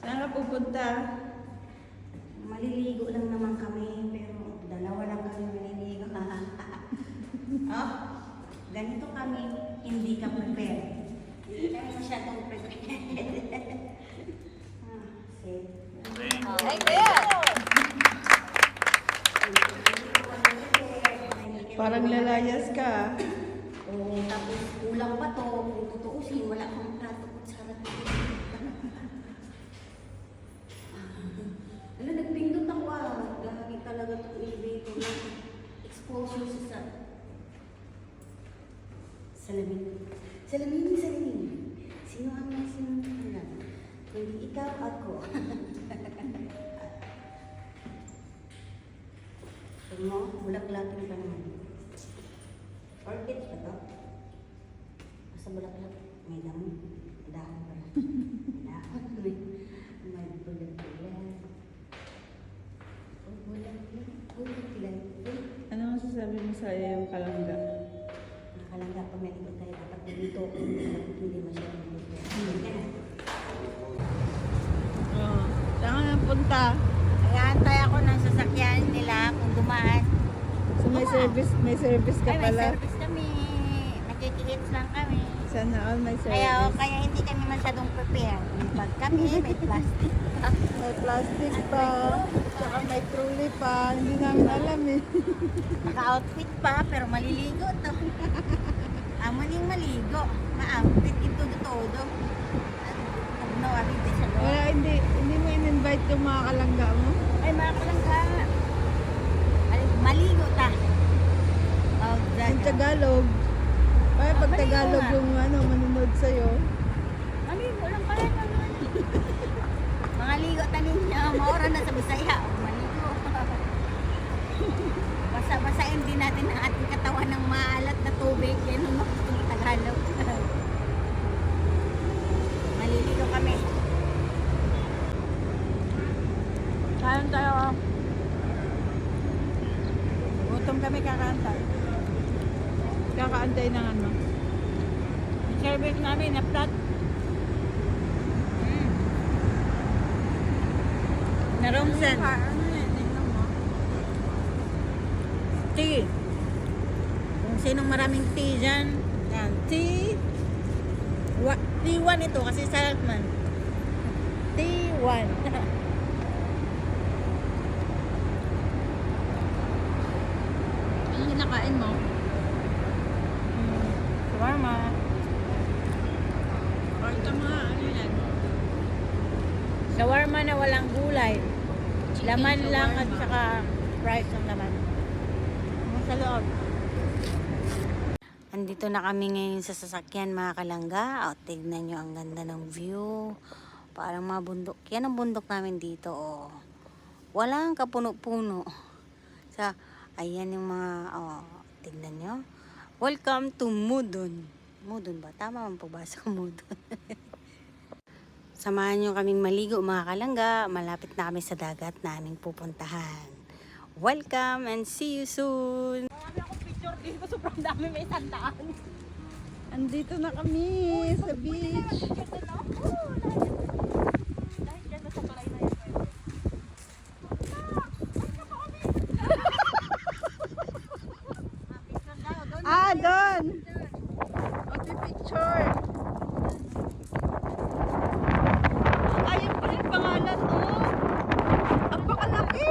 Saan ka pupunta? Maliligo lang naman kami, pero dalawa lang kami maliligo. Oh, ganito kami, hindi ka prepared. Hindi kami masyadong prepared. Parang lalayas ka. Oo, tapos ulang pa to, kung tutuusin, wala akong plato kung sarap. Alam, nagpindot ako Gagi talaga itong elevator na exposure sa salamin. Salamin. Sino ang sinunod? Kundi ikaw ako. Tingnan mo, bulak-lakin pa naman. Orchid ba to? Basta bulak-lak. May damo. Dahon pa lang. Dahon. May bulak-bulak. Bulak-bulak. Ano masasabi mo sa yung kalangga? Kalangga pag naikot tayo dapat dito. Hindi masyadong dito. Oo. Saan ka napunta? Nag-aantay ako ng sasakyan nila kung dumaan. So may service ka Ay, may pala. service kami. Nakikihits lang kami. Sana all may service. Kaya hindi kami masyadong prepared. Pag kami, may plastic. May plastic pa. Saka may trolley pa. Hindi namin alam eh. Naka-outfit pa, pero maliligo to. Amo ning maligo. Ma-outfit ito todo. No, abiti siya no. Wala, hindi mo in-invite yung mga kalangga mo? Ay, mga kalangga. Ay, maligo ta. Oh, Yung Tagalog. Ay, pag maligo Tagalog nga. yung manunod sa'yo. Maligo lang pala naman. Mga ligo tanin niya. Maura na sa Bisaya. Maligo. Basa-basain din natin ang ating katawan ng maalat na tubig. Yan ang mga Tagalog. Maliligo kami. Kain tayo. Gutom kami kakaantay. Kakaantay ng ano. Service namin na flat. Narongsan. Ano yan? Tingnan mo. Tea. Kung sinong maraming tea dyan. Yan. Tea. T1 ito kasi saltman. T1. Ano kinakain mo? Shawarma. Kahit ang mga ano yan. Shawarma na walang gulay. Laman Chicken lang at shawarma. saka rice ang laman. Sa loob. Andito na kami ngayon sa sasakyan mga kalangga. O, tignan nyo ang ganda ng view. Parang mga bundok. Yan ang bundok namin dito. O. Walang kapuno-puno. Ayan yung mga, tignan nyo. Welcome to Mudon. Mudon ba? Tama ang pagbasa ko, Mudon. Samahan nyo kaming maligo mga kalangga. Malapit na kami sa dagat na aming pupuntahan. Welcome and see you soon! Marami akong picture dito. Sobrang dami, may sandaan. Andito na kami sa beach. Doon! Picture. Ayun pa yung pangalan, oh! Ang pakalaki!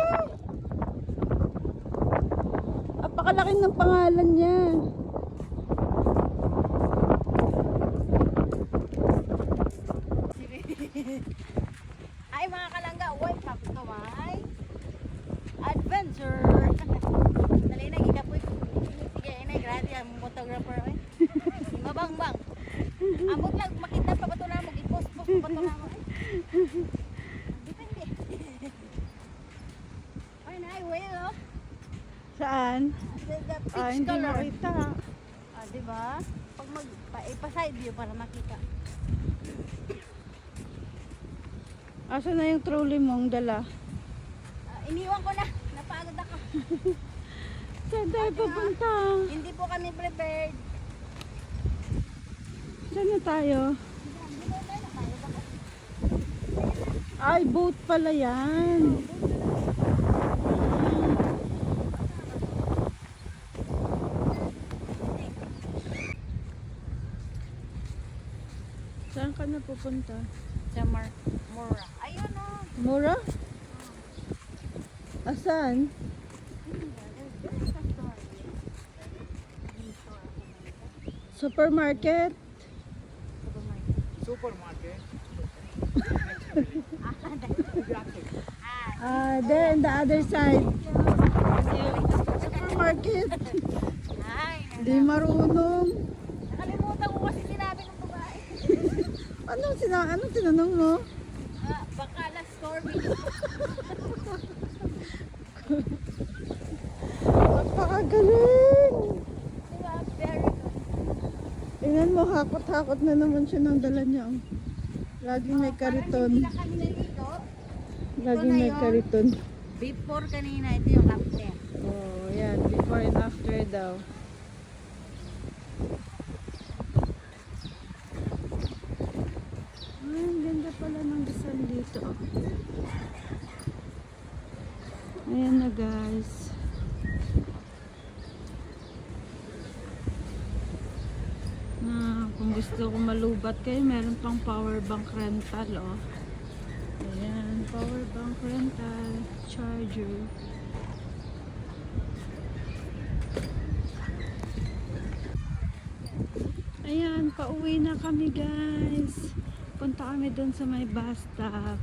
Ang pakalaki ng pangalan niya. Ay mga kalangga, welcome to my adventure. Dali na gikapoy. Sige, inay grabe ang photographer eh. Mabang-bang. Amot lang makita pa bato na mo i-post pa bato na mo. Depende. Ay nay, well, oh. Saan? The peach Hindi color. makita. Diba? Pag ipa-side view para makita. Asa na yung trolley mong dala? Iniwan ko na. Napagod ako. Saan tayo pupunta? Hindi po kami prepared. Saan na tayo? Ay, boat pala yan. Saan ka na pupunta? Sa Mora. Ayun o. Mura? Asan? Supermarket? There on the other side. Supermarket. Ay, Di marunong. nakalimutan ko kasi sinabi ng babae. Anong tinanong mo? Bacala Stormy. Napakagaling! Diba? Very good. Tingnan mo, hakot-hakot na naman siya ng dala niya. Oh. Laging may kariton. Hindi na kami nalito. Laging may ngayon. kariton. Before kanina, ito yung after. Oh, yan. Before and after daw. Ay, ang ganda pala ng Rizal dito. Oh. Ayan na guys. Kung gusto ko malubat kayo, meron pang power bank rental. Oh. Ayan, power bank rental, charger. Ayan, pauwi na kami guys. Punta kami doon sa may bus stop.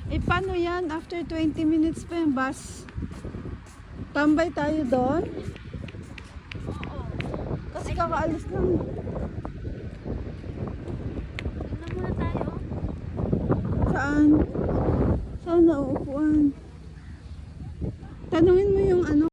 Eh, paano yan? After 20 minutes pa yung bus. Tambay tayo doon? Oo. Kasi kakaalis lang. Tignan muna tayo. Saan? Saan na upuan? Tanungin mo yung ano.